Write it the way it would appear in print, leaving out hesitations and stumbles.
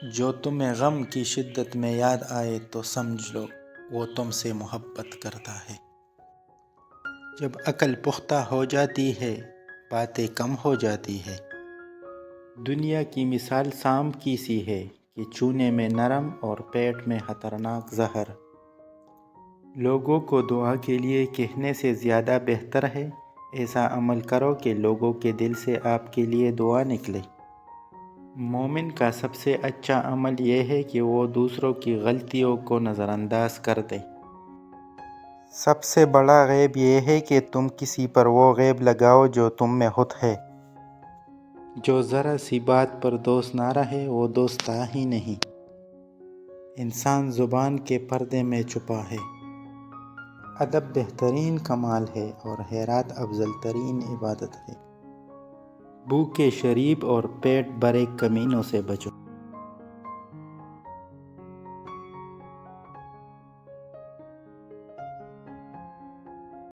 جو تمہیں غم کی شدت میں یاد آئے تو سمجھ لو وہ تم سے محبت کرتا ہے۔ جب عقل پختہ ہو جاتی ہے باتیں کم ہو جاتی ہے۔ دنیا کی مثال سانپ کی سی ہے کہ چونے میں نرم اور پیٹ میں خطرناک زہر۔ لوگوں کو دعا کے لیے کہنے سے زیادہ بہتر ہے ایسا عمل کرو کہ لوگوں کے دل سے آپ کے لیے دعا نکلے۔ مومن کا سب سے اچھا عمل یہ ہے کہ وہ دوسروں کی غلطیوں کو نظر انداز کر دے۔ سب سے بڑا عیب یہ ہے کہ تم کسی پر وہ عیب لگاؤ جو تم میں خود ہے۔ جو ذرا سی بات پر دوست نہ رہے وہ دوست تھا ہی نہیں۔ انسان زبان کے پردے میں چھپا ہے۔ ادب بہترین کمال ہے اور خیرات افضل ترین عبادت ہے۔ بھوکے شریف اور پیٹ بھرے کمینوں سے بچو۔